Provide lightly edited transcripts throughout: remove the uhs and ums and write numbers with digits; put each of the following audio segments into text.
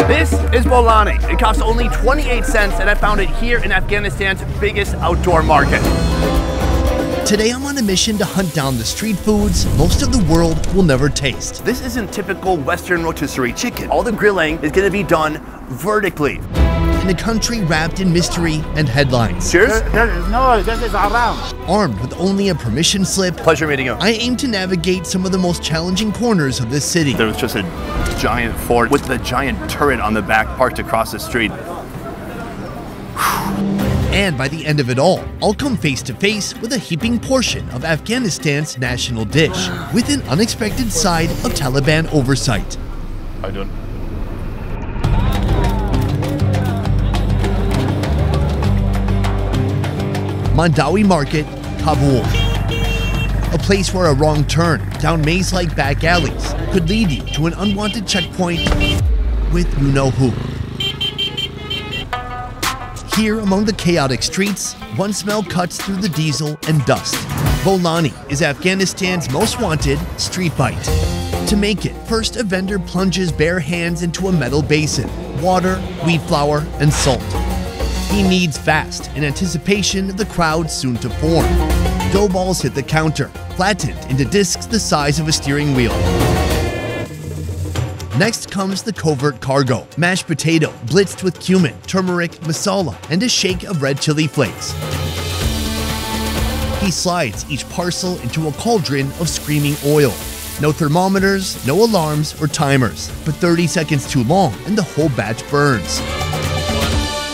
This is Bolani. It costs only 28 cents and I found it here in Afghanistan's biggest outdoor market. Today I'm on a mission to hunt down the street foods most of the world will never taste. This isn't typical Western rotisserie chicken. All the grilling is going to be done vertically. In a country wrapped in mystery and headlines. Cheers. No, this is around. Armed with only a permission slip, Pleasure meeting you. I aim to navigate some of the most challenging corners of this city. There was just a giant fort with the giant turret on the back parked across the street. And by the end of it all, I'll come face to face with a heaping portion of Afghanistan's national dish, with an unexpected side of Taliban oversight. How you doing? Mandawi Market, Kabul. A place where a wrong turn down maze-like back alleys could lead you to an unwanted checkpoint with you-know-who. Here among the chaotic streets, one smell cuts through the diesel and dust. Bolani is Afghanistan's most wanted street bite. To make it, first a vendor plunges bare hands into a metal basin, water, wheat flour, and salt. He kneads fast in anticipation of the crowd soon to form. Dough balls hit the counter, flattened into discs the size of a steering wheel. Next comes the covert cargo, mashed potato blitzed with cumin, turmeric, masala, and a shake of red chili flakes. He slides each parcel into a cauldron of screaming oil. No thermometers, no alarms or timers, but 30 seconds too long and the whole batch burns.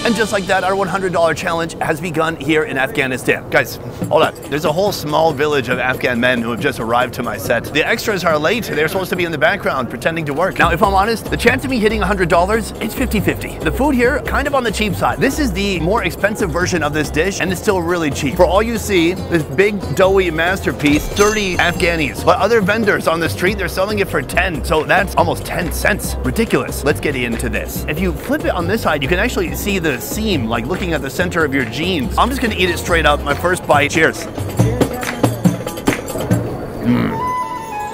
And just like that, our $100 challenge has begun here in Afghanistan. Guys, hold on. There's a whole small village of Afghan men who have just arrived to my set. The extras are late. They're supposed to be in the background pretending to work. Now, if I'm honest, the chance of me hitting $100, it's 50-50. The food here, kind of on the cheap side. This is the more expensive version of this dish, and it's still really cheap. For all you see, this big doughy masterpiece, 30 Afghanis. But other vendors on the street, they're selling it for 10. So that's almost 10 cents. Ridiculous. Let's get into this. If you flip it on this side, you can actually see the seam, like looking at the center of your jeans. I'm just gonna eat it straight up. My first bite. Cheers.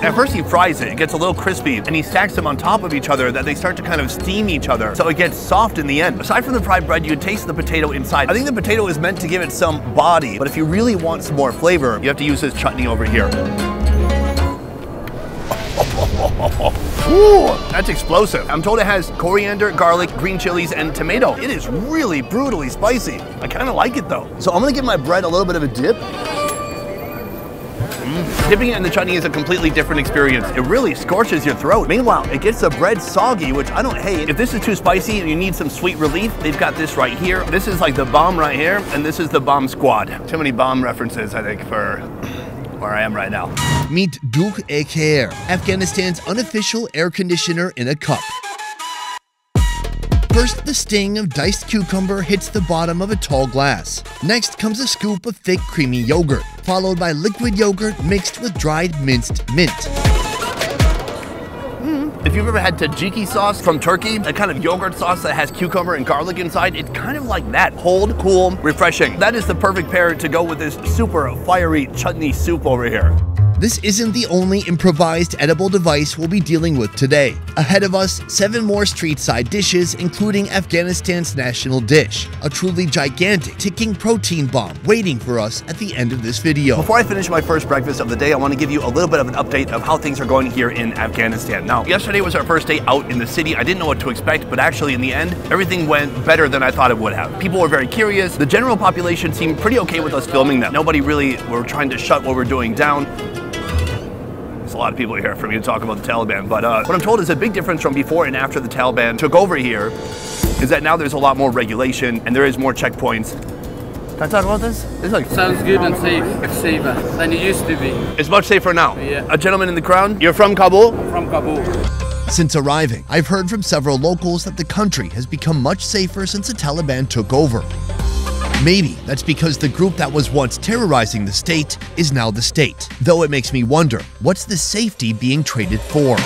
At first he fries it, it gets a little crispy, and he stacks them on top of each other that they start to kind of steam each other, so it gets soft in the end. Aside from the fried bread, you taste the potato inside. I think the potato is meant to give it some body, but if you really want some more flavor, you have to use this chutney over here. Ooh, that's explosive. I'm told it has coriander, garlic, green chilies, and tomato. It is really brutally spicy. I kind of like it though. So I'm gonna give my bread a little bit of a dip. Dipping it in the chutney is a completely different experience. It really scorches your throat. Meanwhile, it gets the bread soggy, which I don't hate. If this is too spicy and you need some sweet relief, they've got this right here. This is like the bomb right here, and this is the bomb squad. Too many bomb references, I think, for where I am right now. Meet Doogh Air, Afghanistan's unofficial air conditioner in a cup. First, the sting of diced cucumber hits the bottom of a tall glass. Next comes a scoop of thick, creamy yogurt, followed by liquid yogurt mixed with dried minced mint. If you've ever had tzatziki sauce from Turkey, that kind of yogurt sauce that has cucumber and garlic inside, it's kind of like that. Cold, cool, refreshing. That is the perfect pair to go with this super fiery chutney soup over here. This isn't the only improvised edible device we'll be dealing with today. Ahead of us, 7 more street-side dishes, including Afghanistan's national dish, a truly gigantic ticking protein bomb waiting for us at the end of this video. Before I finish my first breakfast of the day, I want to give you a little bit of an update of how things are going here in Afghanistan. Now, yesterday was our first day out in the city. I didn't know what to expect, but actually in the end, everything went better than I thought it would have. People were very curious. The general population seemed pretty okay with us filming them. Nobody really were trying to shut what we're doing down. There's a lot of people here for me to talk about the Taliban, but what I'm told is a big difference from before and after the Taliban took over here is that now there's a lot more regulation and there is more checkpoints. Can I talk about this? It's like sounds good and safer than it used to be. It's much safer now. Yeah. A gentleman in the crowd. You're from Kabul? From Kabul. Since arriving, I've heard from several locals that the country has become much safer since the Taliban took over. Maybe that's because the group that was once terrorizing the state is now the state. Though it makes me wonder, what's the safety being traded for?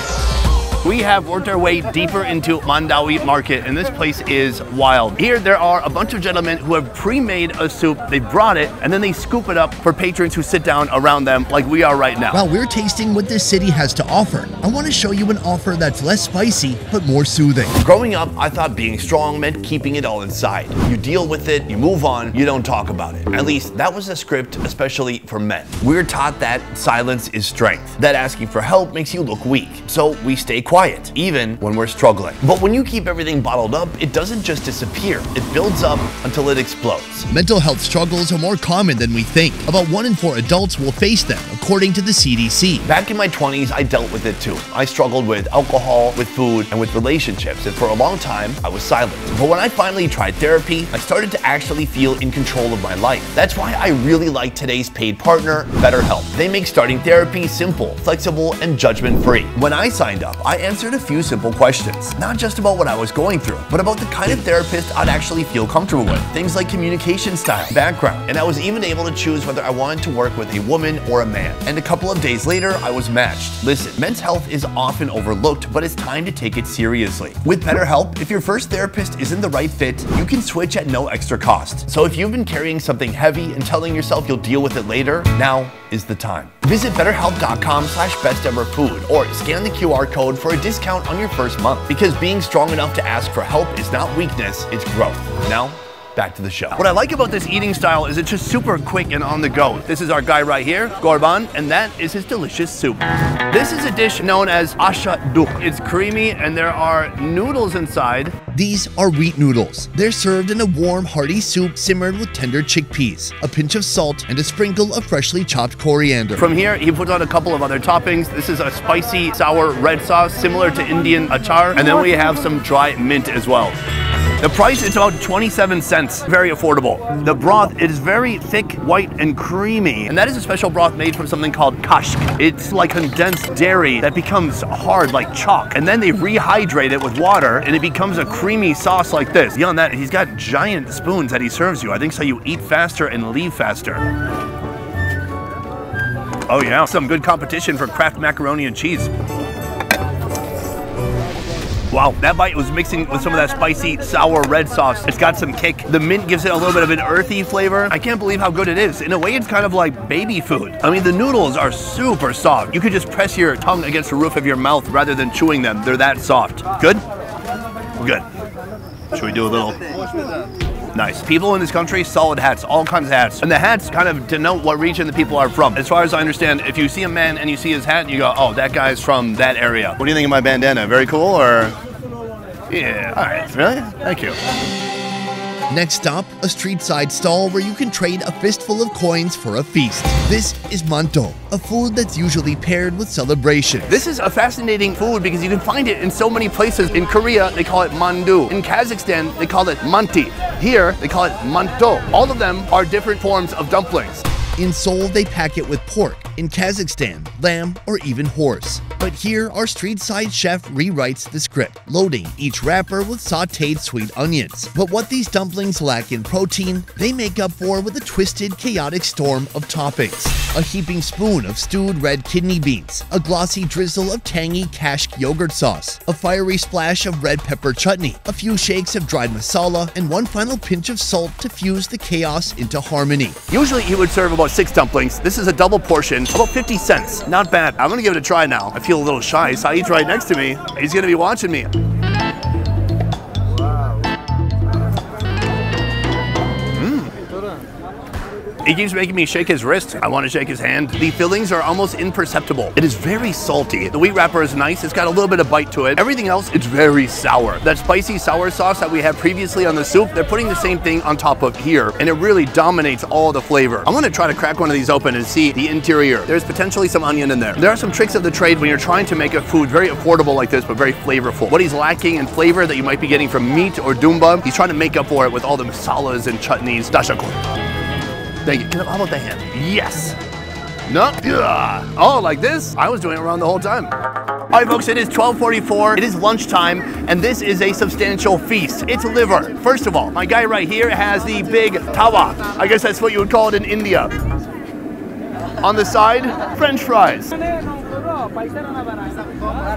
We have worked our way deeper into Mandawi Market, and this place is wild. Here there are a bunch of gentlemen who have pre-made a soup. They brought it, and then they scoop it up for patrons who sit down around them like we are right now. While we're tasting what this city has to offer, I want to show you an offer that's less spicy, but more soothing. Growing up, I thought being strong meant keeping it all inside. You deal with it, you move on, you don't talk about it. At least that was the script, especially for men. We're taught that silence is strength, that asking for help makes you look weak. So we stay quiet, even when we're struggling. But when you keep everything bottled up, it doesn't just disappear. It builds up until it explodes. Mental health struggles are more common than we think. About 1 in 4 adults will face them, according to the CDC. Back in my 20s, I dealt with it too. I struggled with alcohol, with food, and with relationships, and for a long time, I was silent. But when I finally tried therapy, I started to actually feel in control of my life. That's why I really like today's paid partner, BetterHelp. They make starting therapy simple, flexible, and judgment-free. When I signed up, I answered a few simple questions, not just about what I was going through, but about the kind of therapist I'd actually feel comfortable with. Things like communication style, background, and I was even able to choose whether I wanted to work with a woman or a man. And a couple of days later, I was matched. Listen, men's health is often overlooked, but it's time to take it seriously. With BetterHelp, if your first therapist isn't the right fit, you can switch at no extra cost. So if you've been carrying something heavy and telling yourself you'll deal with it later, now is the time. Visit betterhelp.com/besteverfood or scan the QR code for a discount on your first month. Because being strong enough to ask for help is not weakness, it's growth. Now, back to the show. What I like about this eating style is it's just super quick and on the go. This is our guy right here, Gorban, and that is his delicious soup. This is a dish known as Ash-Edoogh. It's creamy and there are noodles inside. These are wheat noodles. They're served in a warm, hearty soup simmered with tender chickpeas, a pinch of salt, and a sprinkle of freshly chopped coriander. From here, he puts on a couple of other toppings. This is a spicy, sour red sauce, similar to Indian achar, and then we have some dry mint as well. The price is about 27 cents, very affordable. The broth is very thick, white, and creamy, and that is a special broth made from something called Kashk. It's like condensed dairy that becomes hard like chalk, and then they rehydrate it with water, and it becomes a creamy sauce like this. Beyond that, he's got giant spoons that he serves you. I think so you eat faster and leave faster. Oh yeah, some good competition for Kraft macaroni and cheese. Wow, that bite was mixing with some of that spicy, sour red sauce. It's got some kick. The mint gives it a little bit of an earthy flavor. I can't believe how good it is. In a way, it's kind of like baby food. I mean, the noodles are super soft. You could just press your tongue against the roof of your mouth rather than chewing them. They're that soft. Good? Good. Should we do a little? Nice. People in this country, solid hats, all kinds of hats. And the hats kind of denote what region the people are from. As far as I understand, if you see a man and you see his hat, you go, oh, that guy's from that area. What do you think of my bandana? Very cool, or? Yeah, all right. Really? Thank you. Next stop, a street side stall where you can trade a fistful of coins for a feast. This is Mantu, a food that's usually paired with celebration. This is a fascinating food because you can find it in so many places. In Korea, they call it mandu. In Kazakhstan, they call it manti. Here, they call it manto. All of them are different forms of dumplings. In Seoul, they pack it with pork. In Kazakhstan, lamb or even horse. But here, our street-side chef rewrites the script, loading each wrapper with sauteed sweet onions. But what these dumplings lack in protein, they make up for with a twisted, chaotic storm of toppings. A heaping spoon of stewed red kidney beans, a glossy drizzle of tangy Kashk yogurt sauce, a fiery splash of red pepper chutney, a few shakes of dried masala, and one final pinch of salt to fuse the chaos into harmony. Usually he would serve about 6 dumplings. This is a double portion, about 50 cents. Not bad. I'm gonna give it a try now. I feel a little shy. Saeed's right next to me. He's gonna be watching me. He keeps making me shake his wrist. I want to shake his hand. The fillings are almost imperceptible. It is very salty. The wheat wrapper is nice. It's got a little bit of bite to it. Everything else, it's very sour. That spicy sour sauce that we had previously on the soup, they're putting the same thing on top of here, and it really dominates all the flavor. I'm gonna try to crack one of these open and see the interior. There's potentially some onion in there. There are some tricks of the trade when you're trying to make a food very affordable like this, but very flavorful. What he's lacking in flavor that you might be getting from meat or dumba, he's trying to make up for it with all the masalas and chutneys. Dashakor. Thank you. How about the hand? Yes. No. Yeah. Oh, like this? I was doing it around the whole time. All right, folks, it is 12:44. It is lunchtime, and this is a substantial feast. It's liver. First of all, my guy right here has the big tawa. I guess that's what you would call it in India. On the side, French fries.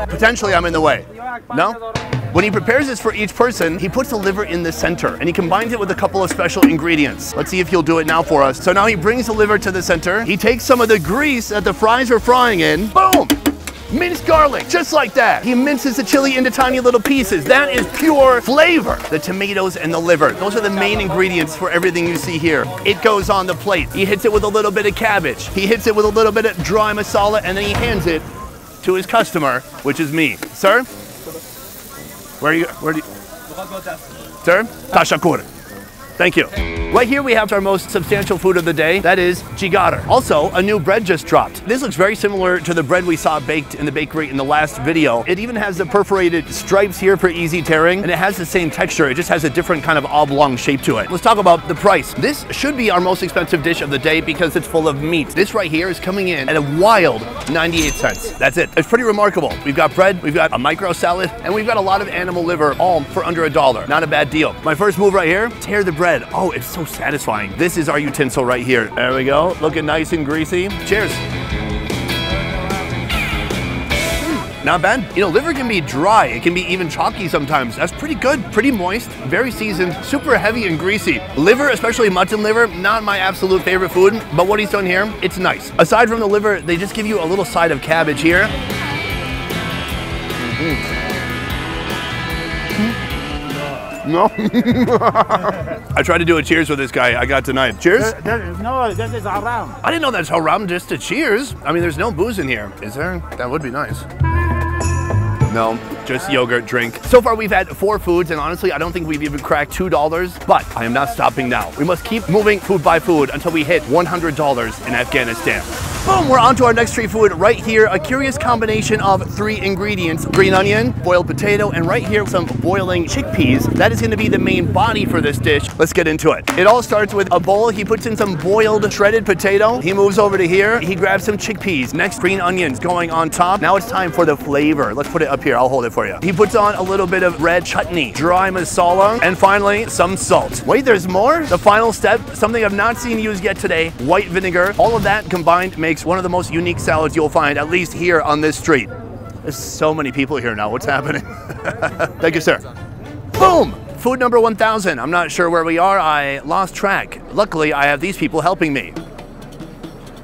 Potentially I'm in the way. No? When he prepares this for each person, he puts the liver in the center and he combines it with a couple of special ingredients. Let's see if he'll do it now for us. So now he brings the liver to the center. He takes some of the grease that the fries are frying in. Boom! Minced garlic, just like that. He minces the chili into tiny little pieces. That is pure flavor. The tomatoes and the liver, those are the main ingredients for everything you see here. It goes on the plate. He hits it with a little bit of cabbage. He hits it with a little bit of dry masala, and then he hands it to his customer, which is me. Sir? Where do you? Sir? Tashakur. Thank you. Right here we have our most substantial food of the day. That is Jigar. Also, a new bread just dropped. This looks very similar to the bread we saw baked in the bakery in the last video. It even has the perforated stripes here for easy tearing, and it has the same texture. It just has a different kind of oblong shape to it. Let's talk about the price. This should be our most expensive dish of the day because it's full of meat. This right here is coming in at a wild 98 cents. That's it. It's pretty remarkable. We've got bread, we've got a micro salad, and we've got a lot of animal liver, all for under $1. Not a bad deal. My first move right here, tear the bread. Oh, it's so satisfying. This is our utensil right here. There we go. Looking nice and greasy. Cheers. Not bad. You know, liver can be dry. It can be even chalky sometimes. That's pretty good. Pretty moist, very seasoned, super heavy and greasy. Liver, especially mutton liver, not my absolute favorite food, but what he's done here, it's nice. Aside from the liver, they just give you a little side of cabbage here. No. I tried to do a cheers with this guy. I got denied. Cheers? No, this is haram. I didn't know that's haram, just a cheers. I mean, there's no booze in here. Is there? That would be nice. No, just yogurt drink. So far we've had 4 foods, and honestly I don't think we've even cracked $2, but I am not stopping now. We must keep moving food by food until we hit $100 in Afghanistan. Boom, we're on to our next street food right here. A curious combination of 3 ingredients. Green onion, boiled potato, and right here some boiling chickpeas. That is gonna be the main body for this dish. Let's get into it. It all starts with a bowl. He puts in some boiled shredded potato. He moves over to here. He grabs some chickpeas. Next, green onions going on top. Now it's time for the flavor. Let's put it up here. I'll hold it for you. He puts on a little bit of red chutney, dry masala, and finally some salt. Wait, there's more? The final step, something I've not seen used yet today, white vinegar. All of that combined makes one of the most unique salads you'll find, at least here on this street. There's so many people here now. What's happening? Thank you, sir. Boom! Food number 1000. I'm not sure where we are. I lost track. Luckily, I have these people helping me.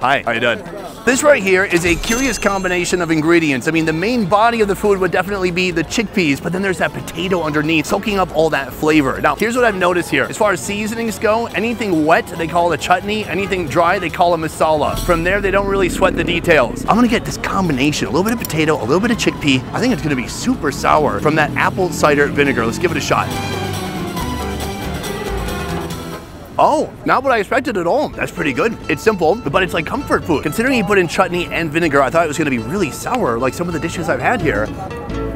Hi, how you doing? This right here is a curious combination of ingredients. I mean, the main body of the food would definitely be the chickpeas, but then there's that potato underneath, soaking up all that flavor. Now, here's what I've noticed here. As far as seasonings go, anything wet, they call it a chutney. Anything dry, they call it masala. From there, they don't really sweat the details. I'm gonna get this combination, a little bit of potato, a little bit of chickpea. I think it's gonna be super sour from that apple cider vinegar. Let's give it a shot. Oh, not what I expected at all. That's pretty good. It's simple, but it's like comfort food. Considering you put in chutney and vinegar, I thought it was gonna be really sour, like some of the dishes I've had here.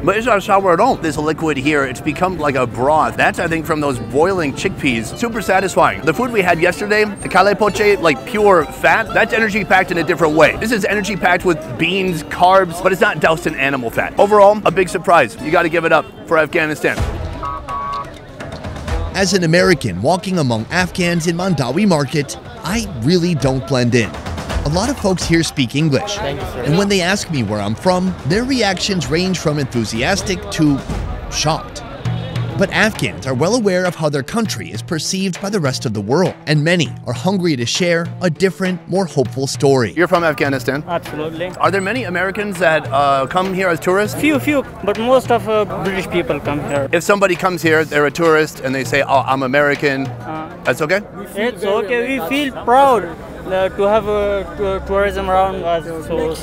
But it's not sour at all. This liquid here, it's become like a broth. That's, I think, from those boiling chickpeas. Super satisfying. The food we had yesterday, the kale poche, like pure fat, that's energy packed in a different way. This is energy packed with beans, carbs, but it's not doused in animal fat. Overall, a big surprise. You gotta give it up for Afghanistan. As an American walking among Afghans in Mandawi Market, I really don't blend in. A lot of folks here speak English, and when they ask me where I'm from, their reactions range from enthusiastic to shocked. But Afghans are well aware of how their country is perceived by the rest of the world, and many are hungry to share a different, more hopeful story. You're from Afghanistan? Absolutely. Are there many Americans that come here as tourists? Few, but most of British people come here. If somebody comes here, they're a tourist, and they say, oh, I'm American, that's okay? It's okay. We feel proud to have tourism around us, so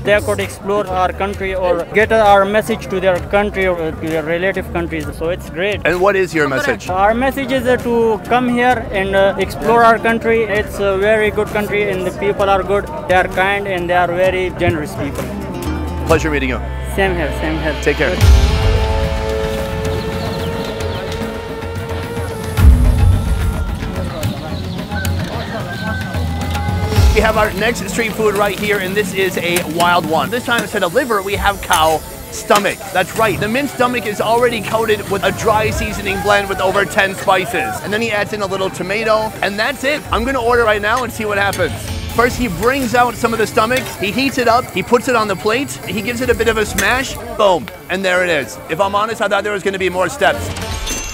they could explore our country or get our message to their country or to their relative countries, so it's great. And what is your message? Our message is to come here and explore our country. It's a very good country and the people are good, they are kind and they are very generous people. Pleasure meeting you. Same here, same here. Take care. We have our next street food right here, and this is a wild one. This time instead of liver, we have cow stomach. That's right, the minced stomach is already coated with a dry seasoning blend with over 10 spices. And then he adds in a little tomato, and that's it. I'm gonna order right now and see what happens. First, he brings out some of the stomach, he heats it up, he puts it on the plate, he gives it a bit of a smash, boom, and there it is. If I'm honest, I thought there was gonna be more steps.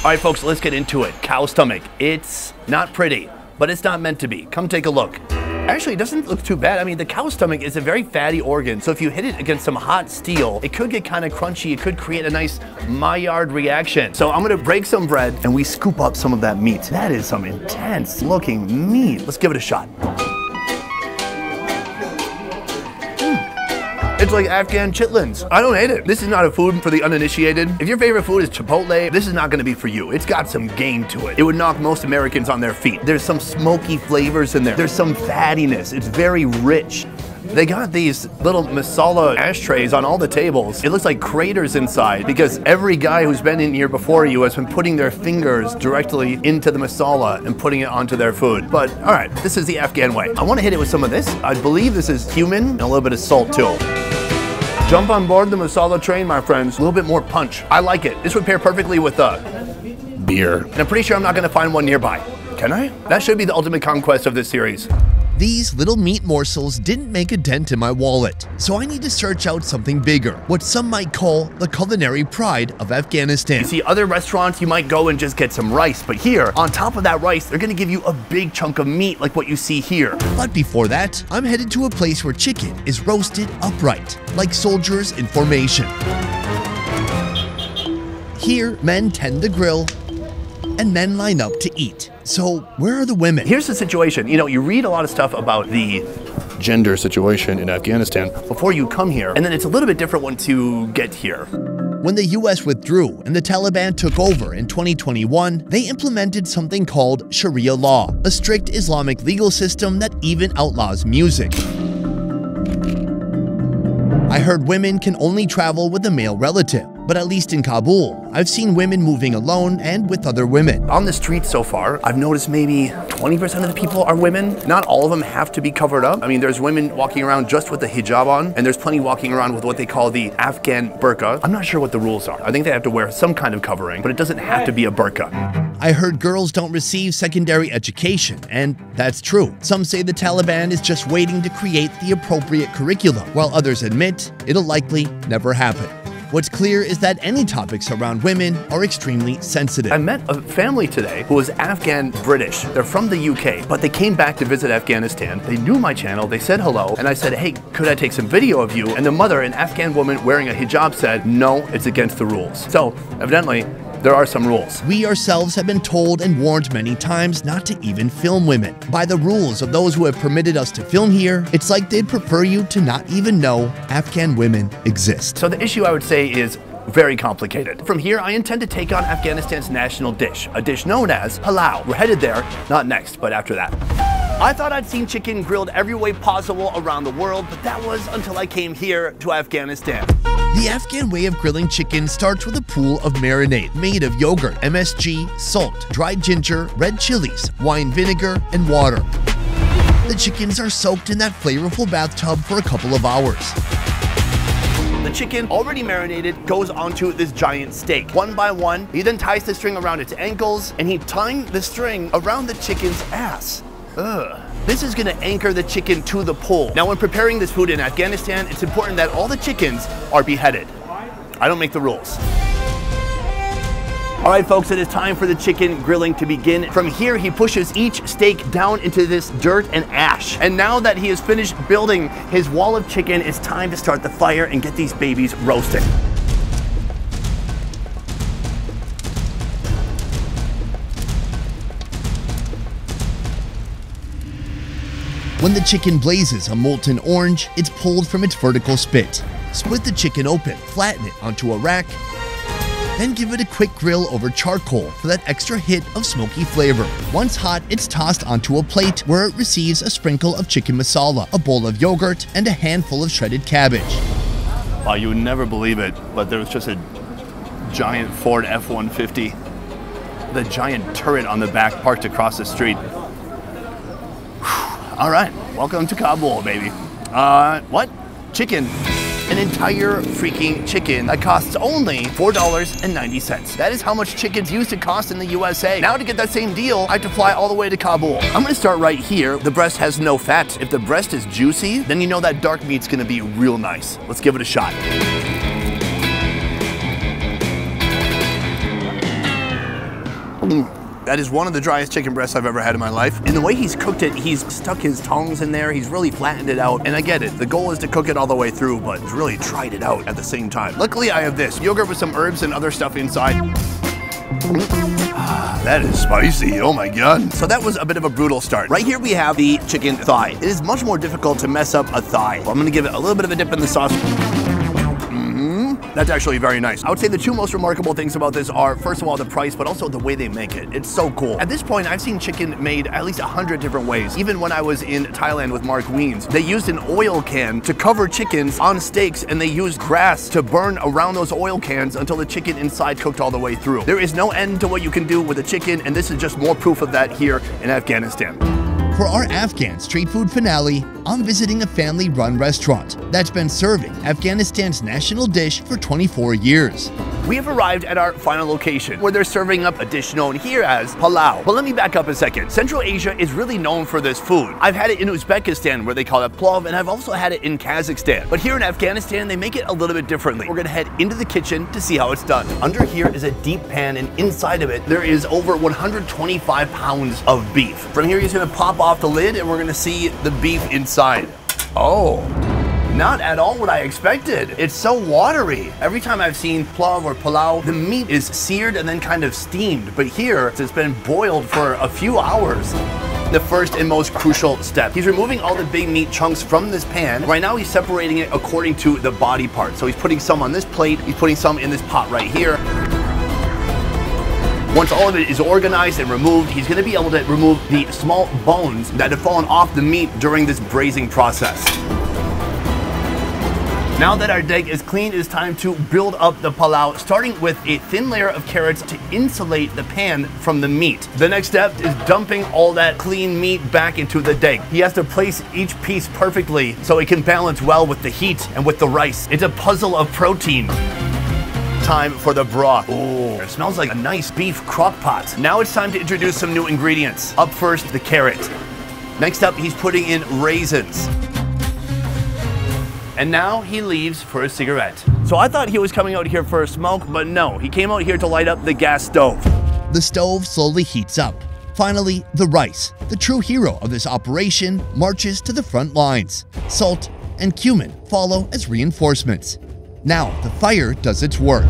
All right, folks, let's get into it. Cow stomach. It's not pretty, but it's not meant to be. Come take a look. Actually, it doesn't look too bad. I mean, the cow stomach is a very fatty organ, so if you hit it against some hot steel, it could get kind of crunchy. It could create a nice Maillard reaction. So I'm gonna break some bread and we scoop up some of that meat. That is some intense looking meat. Let's give it a shot. It's like Afghan chitlins. I don't hate it. This is not a food for the uninitiated. If your favorite food is Chipotle, this is not gonna be for you. It's got some game to it. It would knock most Americans on their feet. There's some smoky flavors in there. There's some fattiness. It's very rich. They got these little masala ashtrays on all the tables. It looks like craters inside because every guy who's been in here before you has been putting their fingers directly into the masala and putting it onto their food. But all right, this is the Afghan way. I want to hit it with some of this. I believe this is cumin and a little bit of salt too. Jump on board the masala train, my friends. A little bit more punch. I like it. This would pair perfectly with beer. And I'm pretty sure I'm not gonna find one nearby. Can I? That should be the ultimate conquest of this series. These little meat morsels didn't make a dent in my wallet, so I need to search out something bigger, what some might call the culinary pride of Afghanistan. You see, other restaurants, you might go and just get some rice, but here, on top of that rice, they're gonna give you a big chunk of meat like what you see here. But before that, I'm headed to a place where chicken is roasted upright, like soldiers in formation. Here, men tend the grill, and men line up to eat. So where are the women? Here's the situation. You know, you read a lot of stuff about the gender situation in Afghanistan before you come here, and then it's a little bit different once you get here. When the US withdrew and the Taliban took over in 2021, they implemented something called Sharia law, a strict Islamic legal system that even outlaws music. I heard women can only travel with a male relative, but at least in Kabul, I've seen women moving alone and with other women. On the streets so far, I've noticed maybe 20% of the people are women. Not all of them have to be covered up. I mean, there's women walking around just with the hijab on, and there's plenty walking around with what they call the Afghan burqa. I'm not sure what the rules are. I think they have to wear some kind of covering, but it doesn't have to be a burqa. I heard girls don't receive secondary education, and that's true. Some say the Taliban is just waiting to create the appropriate curriculum, while others admit it'll likely never happen. What's clear is that any topics around women are extremely sensitive. I met a family today who was Afghan British. They're from the UK, but they came back to visit Afghanistan. They knew my channel, they said hello, and I said, hey, could I take some video of you? And the mother, an Afghan woman wearing a hijab, said, no, it's against the rules. So, evidently, there are some rules. We ourselves have been told and warned many times not to even film women. By the rules of those who have permitted us to film here, it's like they'd prefer you to not even know Afghan women exist. So the issue, I would say, is very complicated. From here, I intend to take on Afghanistan's national dish, a dish known as halal. We're headed there, not next, but after that. I thought I'd seen chicken grilled every way possible around the world, but that was until I came here to Afghanistan. The Afghan way of grilling chicken starts with a pool of marinade made of yogurt, MSG, salt, dried ginger, red chilies, wine vinegar, and water. The chickens are soaked in that flavorful bathtub for a couple of hours. The chicken, already marinated, goes onto this giant steak. One by one, he then ties the string around its ankles, and he ties the string around the chicken's ass. Ugh. This is gonna anchor the chicken to the pole. Now, when preparing this food in Afghanistan, it's important that all the chickens are beheaded. I don't make the rules. All right, folks, it is time for the chicken grilling to begin. From here, he pushes each steak down into this dirt and ash. And now that he has finished building his wall of chicken, it's time to start the fire and get these babies roasting. When the chicken blazes a molten orange, it's pulled from its vertical spit. Split the chicken open, flatten it onto a rack, then give it a quick grill over charcoal for that extra hit of smoky flavor. Once hot, it's tossed onto a plate where it receives a sprinkle of chicken masala, a bowl of yogurt, and a handful of shredded cabbage. Wow, you would never believe it, but there was just a giant Ford F-150, the giant turret on the back parked across the street. All right, welcome to Kabul, baby. What? Chicken. An entire freaking chicken that costs only $4.90. That is how much chickens used to cost in the USA. Now to get that same deal, I have to fly all the way to Kabul. I'm gonna start right here. The breast has no fat. If the breast is juicy, then you know that dark meat's gonna be real nice. Let's give it a shot. That is one of the driest chicken breasts I've ever had in my life. And the way he's cooked it, he's stuck his tongs in there, he's really flattened it out. And I get it, the goal is to cook it all the way through, but he's really tried it out at the same time. Luckily, I have this yogurt with some herbs and other stuff inside. That is spicy, oh my God. So that was a bit of a brutal start. Right here we have the chicken thigh. It is much more difficult to mess up a thigh. Well, I'm gonna give it a little bit of a dip in the sauce. That's actually very nice. I would say the two most remarkable things about this are, first of all, the price, but also the way they make it. It's so cool. At this point, I've seen chicken made at least 100 different ways. Even when I was in Thailand with Mark Wiens, they used an oil can to cover chickens on steaks, and they used grass to burn around those oil cans until the chicken inside cooked all the way through. There is no end to what you can do with a chicken, and this is just more proof of that here in Afghanistan. For our Afghan street food finale, I'm visiting a family-run restaurant that's been serving Afghanistan's national dish for 24 years. We have arrived at our final location where they're serving up a dish known here as palau. But let me back up a second. Central Asia is really known for this food. I've had it in Uzbekistan where they call it plov, and I've also had it in Kazakhstan. But here in Afghanistan, they make it a little bit differently. We're gonna head into the kitchen to see how it's done. Under here is a deep pan, and inside of it, there is over 125 pounds of beef. From here, he's gonna pop off the lid, and we're gonna see the beef inside. Oh. Not at all what I expected. It's so watery. Every time I've seen plov or palau, the meat is seared and then kind of steamed. But here, it's been boiled for a few hours. The first and most crucial step. He's removing all the big meat chunks from this pan. Right now, he's separating it according to the body part. So he's putting some on this plate, he's putting some in this pot right here. Once all of it is organized and removed, he's gonna be able to remove the small bones that have fallen off the meat during this braising process. Now that our deg is clean, it is time to build up the palau, starting with a thin layer of carrots to insulate the pan from the meat. The next step is dumping all that clean meat back into the deg. He has to place each piece perfectly so it can balance well with the heat and with the rice. It's a puzzle of protein. Time for the broth. Oh, it smells like a nice beef crock pot. Now it's time to introduce some new ingredients. Up first, the carrot. Next up, he's putting in raisins. And now he leaves for a cigarette. So I thought he was coming out here for a smoke, but no, he came out here to light up the gas stove. The stove slowly heats up. Finally, the rice, the true hero of this operation, marches to the front lines. Salt and cumin follow as reinforcements. Now, the fire does its work.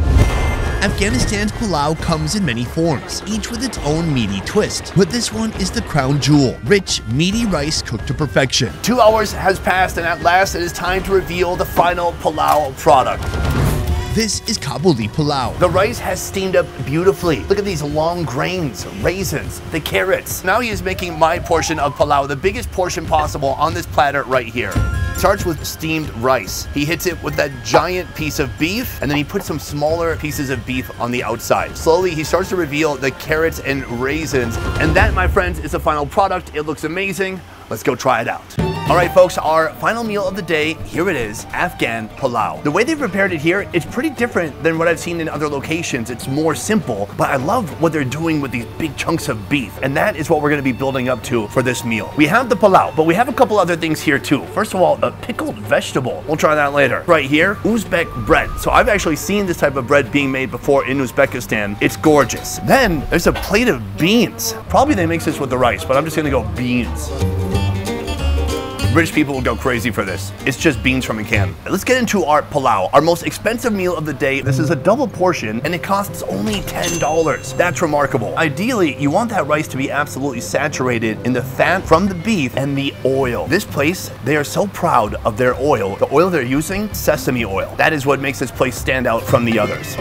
Afghanistan's palau comes in many forms, each with its own meaty twist. But this one is the crown jewel, rich, meaty rice cooked to perfection. 2 hours has passed, and at last it is time to reveal the final palau product. This is Kabuli palau. The rice has steamed up beautifully. Look at these long grains, raisins, the carrots. Now he is making my portion of palau, the biggest portion possible on this platter right here. Starts with steamed rice. He hits it with that giant piece of beef, and then he puts some smaller pieces of beef on the outside. Slowly, he starts to reveal the carrots and raisins. And that, my friends, is the final product. It looks amazing. Let's go try it out. All right, folks, our final meal of the day, here it is, Afghan palau. The way they prepared it here, it's pretty different than what I've seen in other locations. It's more simple, but I love what they're doing with these big chunks of beef. And that is what we're gonna be building up to for this meal. We have the palau, but we have a couple other things here too. First of all, a pickled vegetable. We'll try that later. Right here, Uzbek bread. So I've actually seen this type of bread being made before in Uzbekistan. It's gorgeous. Then there's a plate of beans. Probably they mix this with the rice, but I'm just gonna go beans. British people will go crazy for this. It's just beans from a can. Let's get into our palau, our most expensive meal of the day. This is a double portion and it costs only $10. That's remarkable. Ideally, you want that rice to be absolutely saturated in the fat from the beef and the oil. This place, they are so proud of their oil. The oil they're using, sesame oil. That is what makes this place stand out from the others.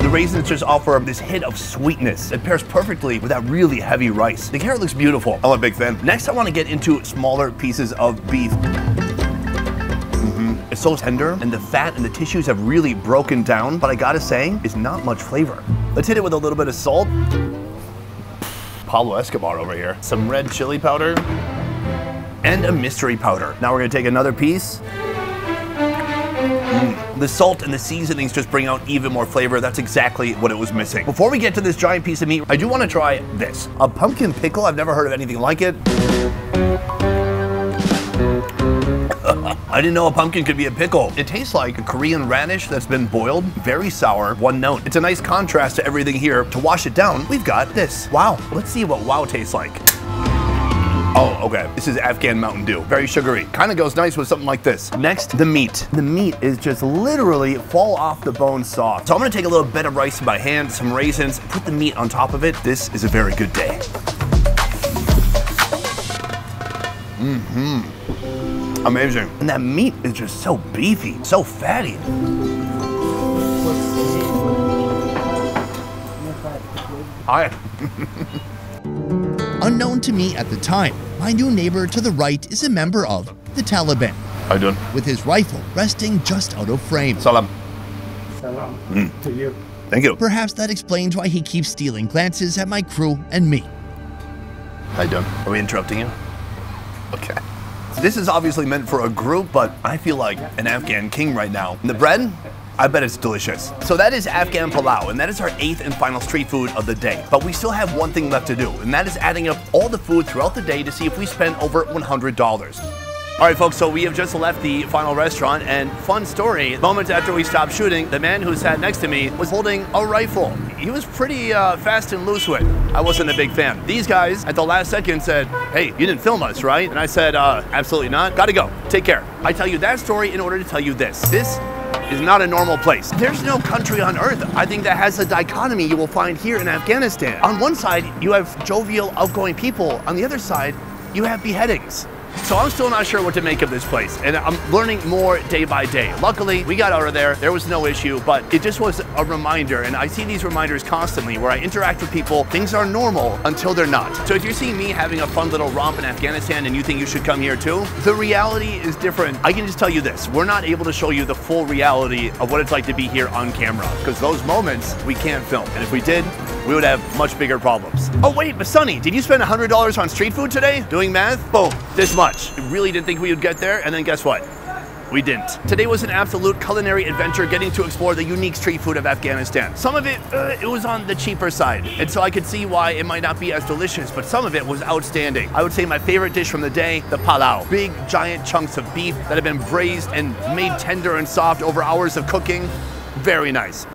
The raisins just offer this hit of sweetness. It pairs perfectly with that really heavy rice. The carrot looks beautiful. I'm a big fan. Next, I want to get into smaller pieces of beef. It's so tender, and the fat and the tissues have really broken down, but I gotta say, it's not much flavor. Let's hit it with a little bit of salt. Pablo Escobar over here. Some red chili powder. and a mystery powder. Now we're gonna take another piece. The salt and the seasonings just bring out even more flavor. That's exactly what it was missing. Before we get to this giant piece of meat, I do want to try this. A pumpkin pickle. I've never heard of anything like it. I didn't know a pumpkin could be a pickle. It tastes like a Korean radish that's been boiled. Very sour, one note. It's a nice contrast to everything here. To wash it down, we've got this. Wow. Let's see what wow tastes like. Oh, okay. This is Afghan Mountain Dew. Very sugary. Kind of goes nice with something like this. Next, the meat. The meat is just literally fall off the bone soft. So I'm gonna take a little bit of rice in my hand, some raisins, put the meat on top of it. This is a very good day. Amazing. And that meat is just so beefy, so fatty. Hi. Unknown to me at the time, my new neighbor to the right is a member of the Taliban, How you doing? with his rifle resting just out of frame. Salam. Salam to you. Thank you. Perhaps that explains why he keeps stealing glances at my crew and me. How you doing? Are we interrupting you? Okay. This is obviously meant for a group, but I feel like an Afghan king right now. And the bread, I bet it's delicious. So that is Afghan palau, and that is our 8th and final street food of the day. But we still have one thing left to do, and that is adding up all the food throughout the day to see if we spend over $100. All right, folks, so we have just left the final restaurant, and fun story, moments after we stopped shooting, the man who sat next to me was holding a rifle. He was pretty fast and loose with it. I wasn't a big fan. These guys, at the last second, said, hey, you didn't film us, right? And I said, absolutely not. Gotta go. Take care. I tell you that story in order to tell you this. This is not a normal place. There's no country on earth, I think, that has the dichotomy you will find here in Afghanistan. On one side, you have jovial, outgoing people. On the other side, you have beheadings. So I'm still not sure what to make of this place, and I'm learning more day by day. Luckily, we got out of there was no issue, but it just was a reminder, and I see these reminders constantly where I interact with people, things are normal until they're not. So if you're seeing me having a fun little romp in Afghanistan and you think you should come here too, the reality is different. I can just tell you this, we're not able to show you the full reality of what it's like to be here on camera, because those moments we can't film, and if we did, we would have much bigger problems. Oh wait, but Sonny, did you spend $100 on street food today? Doing math? Boom, this much. Really didn't think we would get there, and then guess what? We didn't. Today was an absolute culinary adventure getting to explore the unique street food of Afghanistan. Some of it, it was on the cheaper side, and so I could see why it might not be as delicious, but some of it was outstanding. I would say my favorite dish from the day, the palau. Big, giant chunks of beef that have been braised and made tender and soft over hours of cooking. Very nice.